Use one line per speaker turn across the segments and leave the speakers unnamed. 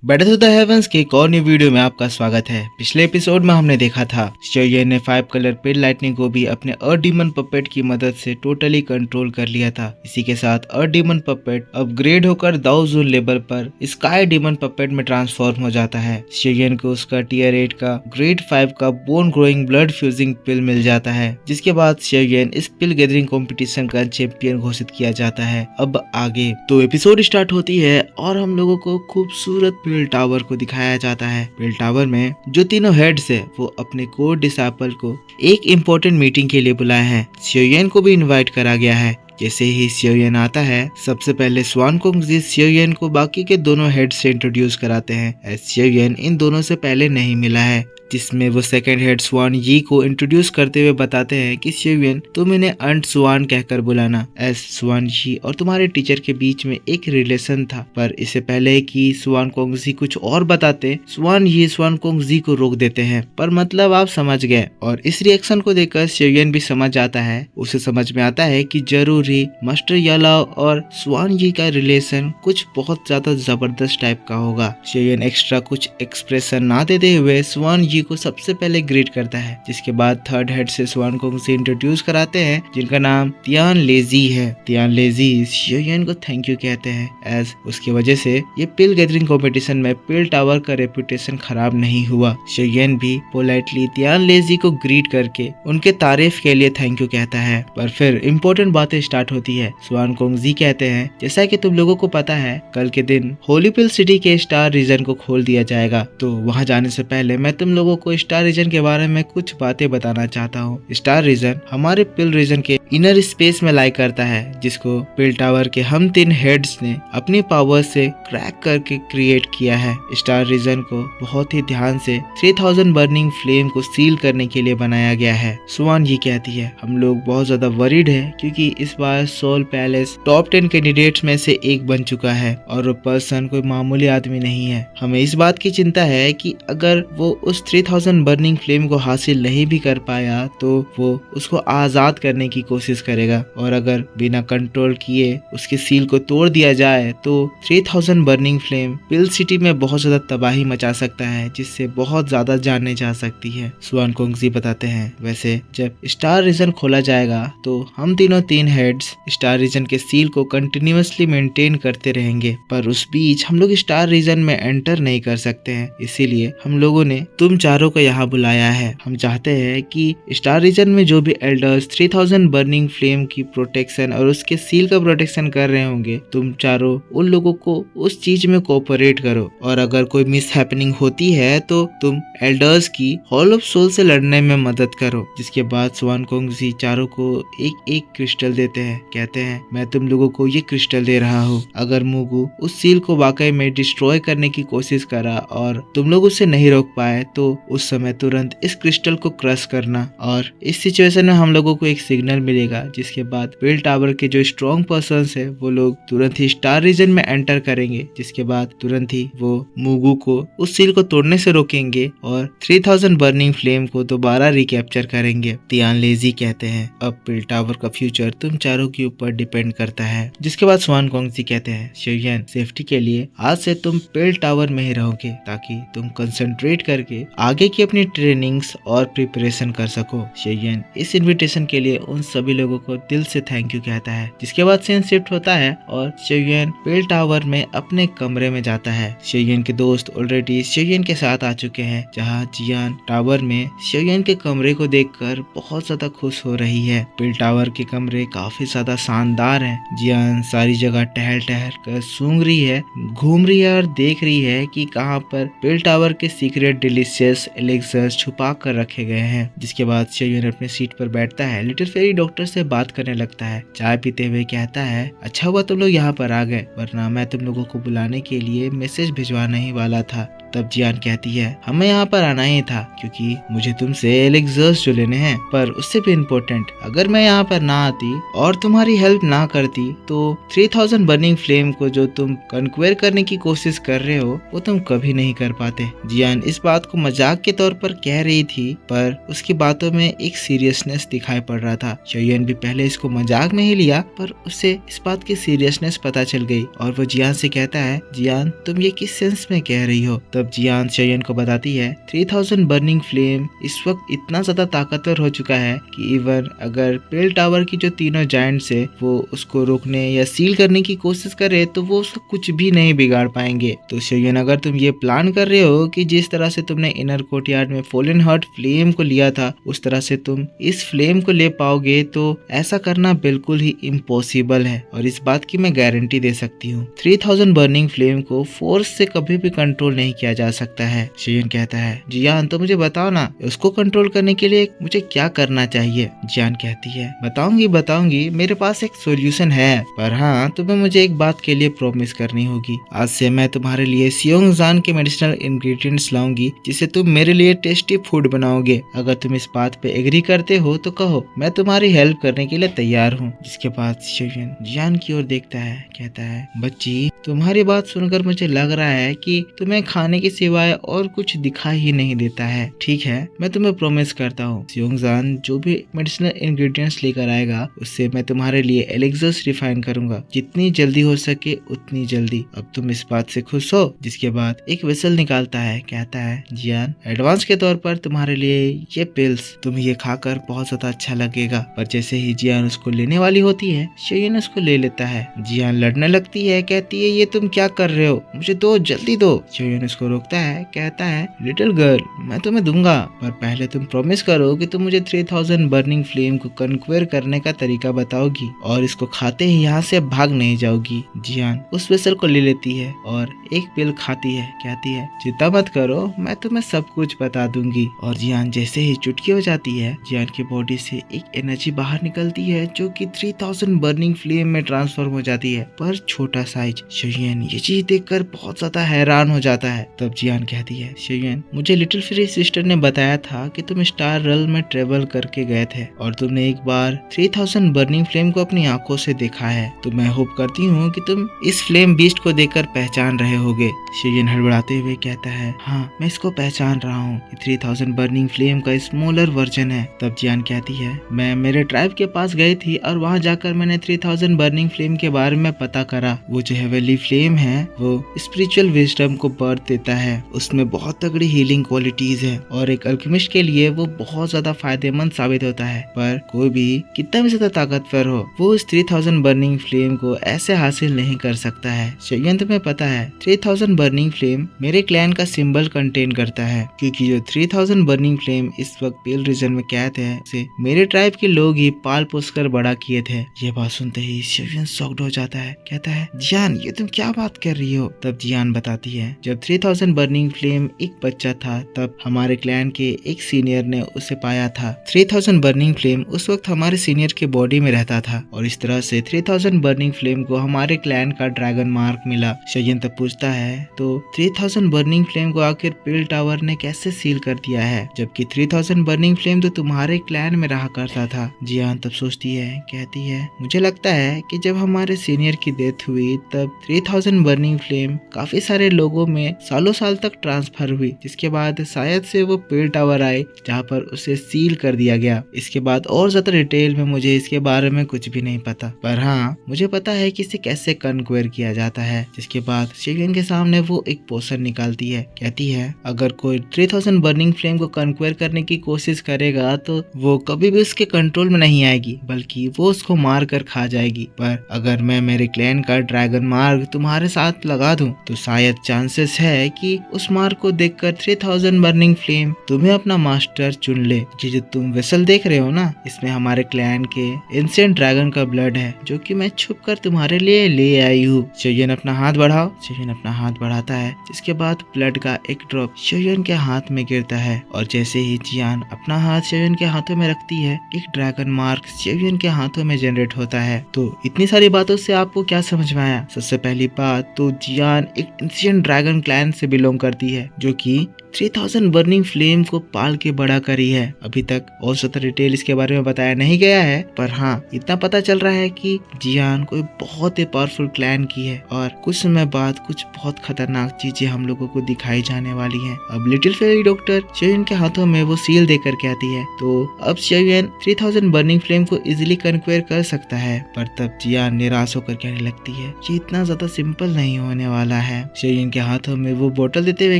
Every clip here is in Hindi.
बैटल टू द हेवंस के एक और न्यू वीडियो में आपका स्वागत है। पिछले एपिसोड में हमने देखा था शोयन ने 5 कलर पेड लाइटनिंग को भी अपने अर्थ डीमन पपेट की मदद से टोटली कंट्रोल कर लिया था। इसी के साथ अर्थ डीमन पपेट अपग्रेड होकर दाओजून लेवल पर स्काई डीमन पपेट में ट्रांसफॉर्म हो जाता है। शोयन को उसका टियर 8 का ग्रेड 5 का बोन ग्रोइंग ब्लड फ्यूजिंग पिल मिल जाता है, जिसके बाद शोयन इस पिल गैदरिंग कॉम्पिटिशन का चैंपियन घोषित किया जाता है। अब आगे तो एपिसोड स्टार्ट होती है और हम लोगों को खूबसूरत पिल टावर को दिखाया जाता है। पिल टावर में जो तीनों हेड्स है वो अपने कोर डिसाइपल को एक इम्पोर्टेंट मीटिंग के लिए बुलाए हैं। शोयन को भी इनवाइट करा गया है। जैसे ही शोयन आता है, सबसे पहले स्वान कोंगजी शोयन को बाकी के दोनों हेड से इंट्रोड्यूस कराते हैं। शोयन इन दोनों से पहले नहीं मिला है, जिसमें वो सेकंड हेड स्वान यी को इंट्रोड्यूस करते हुए बताते हैं कि शोयन तुम इन्हें अंट स्वान कहकर बुलाना। एस स्वान यी और तुम्हारे टीचर के बीच में एक रिलेशन था, पर इससे पहले कि स्वान कोंगजी कुछ और बताते, स्वान यी स्वान कोंगजी को रोक देते हैं। पर मतलब आप समझ गए, और इस रिएक्शन को देखकर शोयन भी समझ जाता है। उसे समझ में आता है कि जरूर ही मास्टर यालाओ और स्वान यी का रिलेशन कुछ बहुत ज्यादा जबरदस्त टाइप का होगा। शोयन एक्स्ट्रा कुछ एक्सप्रेशन ना देते हुए स्वान यी को सबसे पहले ग्रीट करता है, जिसके बाद थर्ड हेड से स्वान कोंगजी इंट्रोड्यूस कराते हैं, जिनका नाम तियान लेजी है। तियान लेजी शोयन को थैंक यू कहते हैं, एज उसकी वजह से ये पिल गैदरिंग कंपटीशन में पिल टावर का रेपुटेशन खराब नहीं हुआ। शोयन भी पोलाइटली तियान लेजी को ग्रीट करके उनके तारीफ के लिए थैंक यू कहता है। पर फिर इम्पोर्टेंट बातें स्टार्ट होती है। स्वान कोंगजी कहते हैं, जैसा कि तुम लोगों को पता है, कल के दिन होली पिल सिटी के स्टार रीजन को खोल दिया जाएगा। तो वहां जाने से पहले मैं तुम लोगों को स्टार रीजन के बारे में कुछ बातें बताना चाहता हूँ। स्टार रीजन हमारे पिल रीजन के इनर स्पेस में लाई करता है, जिसको पिल टावर के हम 3 हेड्स ने अपनी पावर से क्रैक करके क्रिएट किया है। स्टार रीजन को बहुत ही ध्यान से 3000 बर्निंग फ्लेम को सील करने के लिए बनाया गया है। स्वान ये कहती है, हम लोग बहुत ज्यादा वरीड है क्योंकि इस बार सोल पैलेस टॉप 10 कैंडिडेट्स में से एक बन चुका है और वो पर्सन कोई मामूली आदमी नहीं है। हमें इस बात की चिंता है कि अगर वो उस 3000 बर्निंग फ्लेम को हासिल नहीं भी कर पाया तो वो उसको आजाद करने की कोशिश करेगा, और अगर बिना कंट्रोल किए उसके सील को तोड़ दिया जाए तो 3000 बर्निंग फ्लेम पिल सिटी में बहुत ज्यादा तबाही मचा सकता है, जिससे बहुत ज्यादा जाने जा सकती है। स्वान कोंगजी बताते हैं, वैसे जब स्टार रीजन खोला जाएगा तो हम तीनों 3 हेड्स स्टार रीजन के सील को कंटिन्यूअसली मेंटेन करते रहेंगे, पर उस बीच हम लोग स्टार रीजन में एंटर नहीं कर सकते हैं। इसीलिए हम लोगों ने तुम चारों को यहाँ बुलाया है। हम चाहते हैं कि स्टार रीजन में जो भी एल्डर्स 3000 बर्निंग फ्लेम की प्रोटेक्शन और उसके सील का प्रोटेक्शन कर रहे होंगे, तुम चारों उन लोगों को उस चीज में कोऑपरेट करो, और अगर कोई मिस हैपनिंग होती है तो तुम एल्डर्स की हॉल ऑफ सोल से लड़ने में मदद करो। जिसके बाद स्वान कोंगजी चारों को एक एक क्रिस्टल देते हैं। कहते हैं, मैं तुम लोगों को ये क्रिस्टल दे रहा हूँ, अगर मुगु उस सील को वाकई में डिस्ट्रॉय करने की कोशिश करा और तुम लोग उसे नहीं रोक पाए तो उस समय तुरंत इस क्रिस्टल को क्रश करना। और इस सिचुएशन में हम लोगों को एक सिग्नल मिलेगा, जिसके बाद पिल टावर के जो स्ट्रॉन्ग पर्सन्स है वो लोग तुरंत ही स्टार रीजन में एंटर करेंगे। जिसके बाद तुरंत ही वो मुगु को उस सील को तोड़ने से रोकेंगे और 3000 बर्निंग फ्लेम को दोबारा रिकैप्चर करेंगे। तियान लेजी कहते हैं, अब पिल टावर का फ्यूचर तुम चारों के ऊपर डिपेंड करता है। जिसके बाद स्वान कोंगजी कहते हैं, शोयन सेफ्टी के लिए आज से तुम पिल टावर में ही रहोगे, ताकि तुम कंसंट्रेट करके आगे की अपनी ट्रेनिंग्स और प्रिपरेशन कर सको। शोयन इस इनविटेशन के लिए उन सभी लोगों को दिल से थैंक यू कहता है। जिसके बाद सीन शिफ्ट होता है और शोयन पिल टावर में अपने कमरे में जाता है। शोयन के दोस्त ऑलरेडी शोयन के साथ आ चुके हैं, जहाँ जियान टावर में शोयन के कमरे को देखकर बहुत ज्यादा खुश हो रही है। पिल टावर के कमरे काफी ज्यादा शानदार हैं। जियान सारी जगह टहल टहल कर सूंघ रही है, घूम रही है और देख रही है कि कहाँ पर पिल टावर के सीक्रेट डिलीशियस एलिक्सर्स छुपा कर रखे गए हैं। जिसके बाद शोयन अपने सीट पर बैठता है। लिटिल फेरी डॉक्टर से बात करने लगता है। चाय पीते हुए कहता है, अच्छा हुआ तुम लोग यहाँ पर आ गए, वरना मैं तुम लोगों को बुलाने के लिए मैसेज भिजवाने ही वाला था। तब जियान कहती है हमें यहाँ पर आना ही था क्योंकि मुझे तुमसे एलिक्सर्स जो लेने हैं, पर उससे भी इम्पोर्टेंट अगर मैं यहाँ पर ना आती और तुम्हारी हेल्प ना करती तो 3000 बर्निंग फ्लेम को जो तुम कन्क्वेयर करने की कोशिश कर रहे हो वो तुम कभी नहीं कर पाते। जियान इस बात को मजाक के तौर पर कह रही थी पर उसकी बातों में एक सीरियसनेस दिखाई पड़ रहा था। शोयन भी पहले इसको मजाक में ही लिया पर उसे इस बात की सीरियसनेस पता चल गई और वो जियान से कहता है जियान तुम ये किस सेंस में कह रही हो। तब जियान शोयन को बताती है 3000 बर्निंग फ्लेम इस वक्त इतना ज्यादा ताकतवर हो चुका है कि इवन अगर पेल टावर की जो तीनों जायंट्स है वो उसको रोकने या सील करने की कोशिश करे तो वो उसका कुछ भी नहीं बिगाड़ पाएंगे। तो शोयन अगर तुम ये प्लान कर रहे हो कि जिस तरह से तुमने इनर कोर्टयार्ड में फॉलन हार्ट फ्लेम को लिया था उस तरह से तुम इस फ्लेम को ले पाओगे तो ऐसा करना बिल्कुल ही इम्पॉसिबल है और इस बात की मैं गारंटी दे सकती हूँ। 3000 बर्निंग फ्लेम को फोर्स से कभी भी कंट्रोल नहीं किया जा सकता है। शोयन कहता है जियान तो मुझे बताओ ना उसको कंट्रोल करने के लिए मुझे क्या करना चाहिए। जियान कहती है बताऊंगी मेरे पास एक सोल्यूशन है, पर हाँ तुम्हें मुझे एक बात के लिए प्रॉमिस करनी होगी। आज से मैं तुम्हारे लिए सियोंगजान के मेडिसिनल इंग्रेडिएंट्स लाऊंगी जिसे तुम मेरे लिए टेस्टी फूड बनाओगे। अगर तुम इस बात पे एग्री करते हो तो कहो, मैं तुम्हारी हेल्प करने के लिए तैयार हूँ। जिसके बाद शोयन जियान की ओर देखता है, कहता है बच्ची तुम्हारी बात सुनकर मुझे लग रहा है कि तुम्हें खाने के सिवाय और कुछ दिखाई ही नहीं देता है। ठीक है, मैं तुम्हें प्रॉमिस करता हूँ सियोंगजान जो भी मेडिसिनल इंग्रेडिएंट्स लेकर आएगा उससे मैं तुम्हारे लिए एलिक्सर्स रिफाइन करूंगा, जितनी जल्दी हो सके उतनी जल्दी। अब तुम इस बात से खुश हो। जिसके बाद एक विसल निकालता है, कहता है जियान एडवांस के तौर पर तुम्हारे लिए ये पिल्स, तुम्हें ये खाकर बहुत ज्यादा अच्छा लगेगा। पर जैसे ही जियान उसको लेने वाली होती है शोयन उसको ले लेता है। जियान लड़ने लगती है, कहती है ये तुम क्या कर रहे हो, मुझे दो, जल्दी दो। शोयन उसको रोकता है, कहता है लिटिल गर्ल मैं तुम्हें दूंगा, पर पहले तुम प्रॉमिस करो कि तुम मुझे 3000 बर्निंग फ्लेम को कन्क्वेयर करने का तरीका बताओगी और इसको खाते ही यहाँ से भाग नहीं जाओगी। जियान उस वेसल को ले लेती है और एक पिल खाती है, कहती है चिंता मत करो मैं तुम्हें सब कुछ बता दूंगी। और जियान जैसे ही चुटकी हो जाती है जियान की बॉडी से एक एनर्जी बाहर निकलती है जो कि 3000 बर्निंग फ्लेम में ट्रांसफॉर्म हो जाती है, पर छोटा साइज। शोयन ये चीज देखकर बहुत ज्यादा हैरान हो जाता है। तब जियान कहती है शोयन मुझे लिटिल फ्री सिस्टर ने बताया था कि तुम स्टार रेल में ट्रेवल करके गए थे और तुमने एक बार 3000 बर्निंग फ्लेम को अपनी आंखों से देखा है, तो मैं होप करती हूँ कि तुम इस फ्लेम बीस्ट को देखकर पहचान रहे होगे। शोयन हड़बड़ाते हुए कहता है हाँ मैं इसको पहचान रहा हूँ, 3000 बर्निंग फ्लेम का स्मॉलर वर्जन है। तब जियान कहती है मैं मेरे ट्राइब के पास गई थी और वहाँ जाकर मैंने 3000 बर्निंग फ्लेम के बारे में पता करा। वो जो हेवनली फ्लेम है वो स्पिरिचुअल विजडम को बर्थ देता है, उसमें बहुत तगड़ी हीलिंग क्वालिटीज है और एक अल्केमिस्ट के लिए वो बहुत ज्यादा फायदेमंद साबित होता है। पर कोई भी कितना भी ज्यादा ताकतवर हो वो इस 3000 बर्निंग फ्लेम को ऐसे हासिल नहीं कर सकता है। शोयन तुम्हें पता है 3000 बर्निंग फ्लेम मेरे क्लैन का सिंबल कंटेन करता है, क्योंकि जो 3000 बर्निंग फ्लेम इस वक्त पेल रीजन में कैद है उसे मेरे ट्राइब के लोग ही पाल पोस कर बड़ा किए थे। ये बात सुनते ही शोयन शॉक्ड हो जाता है, कहता है जियान ये तुम क्या बात कर रही हो। तब जियान बताती है जब 3000 बर्निंग फ्लेम एक बच्चा था तब हमारे क्लैन के एक सीनियर ने उसे पाया था। 3000 बर्निंग फ्लेम उस वक्त हमारे सीनियर के बॉडी में रहता था और इस तरह से 3000 बर्निंग फ्लेम को हमारे क्लैन का ड्रैगन मार्क मिला। शोयन तब पूछता है तो 3000 बर्निंग फ्लेम को आखिर पेल टावर ने कैसे सील कर दिया है, जबकि 3000 बर्निंग फ्लेम तो तुम्हारे क्लैन में रहा करता था। जियान तब सोचती है, कहती है मुझे लगता है कि जब हमारे सीनियर की डेथ हुई तब 3000 बर्निंग फ्लेम काफी सारे लोगों में सालों साल तक ट्रांसफर हुई, जिसके बाद शायद से वो पेल टावर आए जहाँ पर उसे सील कर दिया गया। इसके बाद और ज्यादा डिटेल में मुझे इसके बारे में कुछ भी नहीं पता, पर हाँ मुझे पता है कि इसे कैसे कन्क्वेयर किया जाता है। जिसके बाद शोयन के सामने वो एक पोशन निकालती है, कहती है अगर कोई 3000 बर्निंग फ्लेम को कन्क्वेयर करने की कोशिश करेगा तो वो कभी भी उसके कंट्रोल में नहीं आएगी, बल्कि वो उसको मार कर खा जाएगी। पर अगर मैं मेरे क्लैन का ड्रैगन मार्क तुम्हारे साथ लगा दूं तो शायद चांसेस है कि उस मार्क को देखकर 3000 बर्निंग फ्लेम तुम्हें अपना मास्टर चुन ले। ये जो तुम वेसल देख रहे हो ना, इसमें हमारे क्लैन के एंशिएंट ड्रैगन का ब्लड है जो कि मैं छुप कर तुम्हारे लिए ले आई हूँ। शोयन अपना हाथ बढ़ाओ। शोयन अपना हाथ बढ़ाता है, जिसके बाद ब्लड का एक ड्रॉप शोयन के हाथ में गिरता है और जैसे ही जियान अपना हाथ शोयन के हाथों में रखती है एक ड्रैगन मार्क शोयन के हाथों में जनरेट होता है। तो इतनी सारी बातों से आपको क्या समझ में आया? सबसे पहली बात तो जियान एक एंशिएंट ड्रैगन क्लैन से बिलोंग करती है, जो कि 3000 बर्निंग फ्लेम को पाल के बड़ा करी है। अभी तक और ज्यादा डिटेल इसके बारे में बताया नहीं गया है, पर हाँ इतना पता चल रहा है कि जियान कोई बहुत ही पावरफुल क्लैन की है और कुछ समय बाद कुछ बहुत खतरनाक चीजें हम लोगों को दिखाई जाने वाली हैं। अब लिटिल फेरी डॉक्टर शेयन के हाथों में वो सील दे करके आती है, तो अब शेयन 3000 बर्निंग फ्लेम को इजिली कन्क्वेयर कर सकता है। पर तब जियान निराश होकर कहने लगती है कि इतना ज्यादा सिंपल नहीं होने वाला है। शेयन के हाथों में वो बोतल देते हुए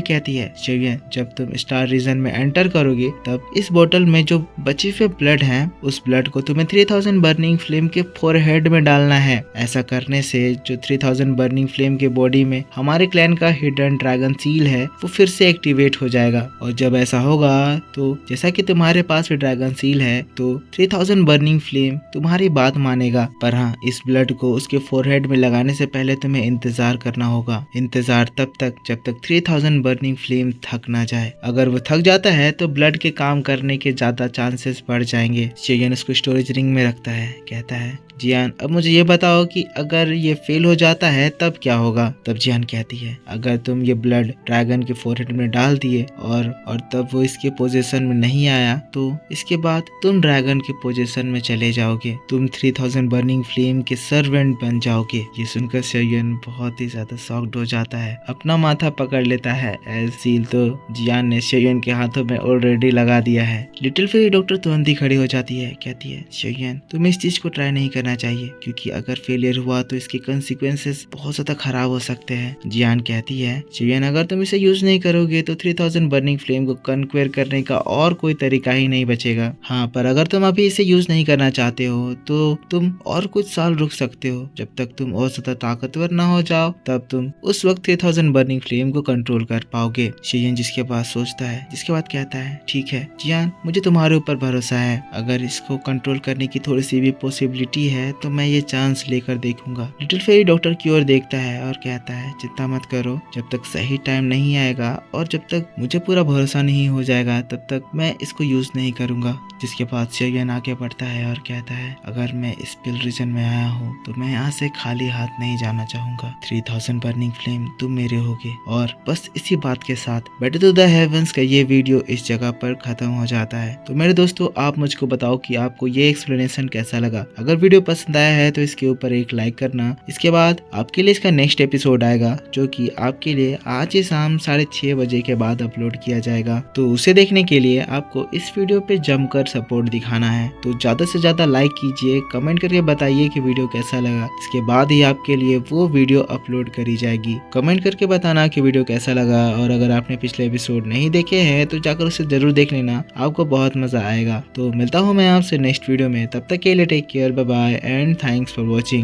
कहती है, शेयन जब तुम स्टार रीजन में एंटर करोगे तब इस बोतल में जो बचे हुए ब्लड है, उस ब्लड को तुम्हें 3000 बर्निंग फ्लेम के फोरहेड में डालना है। ऐसा करने से जो 3000 बर्निंग फ्लेम के बॉडी में हमारे क्लैन का हिडन ड्रैगन सील है वो फिर से एक्टिवेट हो जाएगा। और जब ऐसा होगा तो जैसा कि तुम्हारे पास भी ड्रैगन सील है तो 3000 बर्निंग फ्लेम तुम्हारी बात मानेगा। पर हाँ, इस ब्लड को उसके फोरहेड में लगाने से पहले तुम्हें इंतजार करना होगा। इंतजार तब तक जब तक 3000 बर्निंग फ्लेम थक ना जाए। अगर वो थक जाता है तो ब्लड के काम करने के ज्यादा चांसेस बढ़ जाएंगे। शेयन उसको स्टोरेज रिंग में रखता है, कहता है जियान अब मुझे ये बताओ कि अगर ये फेल हो जाता है तब क्या होगा। तब जियान कहती है अगर तुम ये ब्लड ड्रैगन के फोरहेड में डाल दिए और तब वो इसके पोजीशन में नहीं आया तो इसके बाद तुम ड्रैगन के पोजीशन में चले जाओगे, तुम 3000 बर्निंग फ्लेम के सर्वेंट बन जाओगे। ये सुनकर शेयन बहुत ही ज्यादा शॉक्ड हो जाता है, अपना माथा पकड़ लेता है। सील तो जियान ने शेयन के हाथों में ऑलरेडी लगा दिया है। लिटिल फेरी डॉक्टर तुरंत ही खड़ी हो जाती है, कहती है शेयन तुम इस चीज को ट्राई नहीं करना चाहिए, क्योंकि अगर फेलियर हुआ तो इसके कंसिक्वेंसेस बहुत ज्यादा खराब हो सकते हैं। जियान कहती है शेयन अगर तुम इसे यूज नहीं करोगे तो 3000 बर्निंग फ्लेम को कन्क्वेयर करने का और कोई तरीका ही नहीं बचेगा। हाँ, पर अगर तुम अभी इसे यूज नहीं करना चाहते हो तो तुम और कुछ साल रुक सकते हो। जब तक तुम और ज्यादा ताकतवर ना हो जाओ तब तुम उस वक्त 3000 बर्निंग फ्लेम को कंट्रोल कर पाओगे। शेयन जिसके बाद सोचता है, जिसके बाद कहता है ठीक है जियान मुझे तुम्हारे ऊपर भरोसा है, अगर इसको कंट्रोल करने की थोड़ी सी भी पॉसिबिलिटी है तो मैं ये चांस लेकर देखूंगा। लिटिल फेरी डॉक्टर की ओर देखता है और कहता है चिंता मत करो, जब तक सही टाइम नहीं आएगा और जब तक मुझे पूरा भरोसा नहीं हो जाएगा तब तक मैं इसको यूज नहीं करूंगा। जिसके बाद शेयन आगे बढ़ता है और कहता है अगर मैं इस पिल रीजन में आया हूँ तो मैं यहाँ से खाली हाथ नहीं जाना चाहूंगा। 3000 बर्निंग फ्लेम तुम मेरे होगे। और बस इसी बात के साथ बैटल टू द हेवंस का ये वीडियो इस जगह पर खत्म हो जाता है। तो मेरे दोस्तों आप मुझको बताओ कि आपको ये एक्सप्लेनेशन कैसा लगा। अगर वीडियो पसंद आया है तो इसके ऊपर एक लाइक करना। इसके बाद आपके लिए इसका नेक्स्ट एपिसोड आएगा जो कि आपके लिए आज ही शाम 6:30 बजे के बाद अपलोड किया जाएगा। तो उसे देखने के लिए आपको इस वीडियो पे जमकर सपोर्ट दिखाना है। तो ज्यादा से ज्यादा लाइक कीजिए, कमेंट करके बताइए कि वीडियो कैसा लगा। इसके बाद ही आपके लिए वो वीडियो अपलोड करी जाएगी। कमेंट करके बताना कि वीडियो कैसा लगा। और अगर आपने पिछले एपिसोड नहीं देखे हैं तो जाकर उसे जरूर देख लेना, आपको बहुत मजा आएगा। तो मिलता हूँ मैं आपसे नेक्स्ट वीडियो में, तब तक के लिए take care, bye bye and thanks for watching.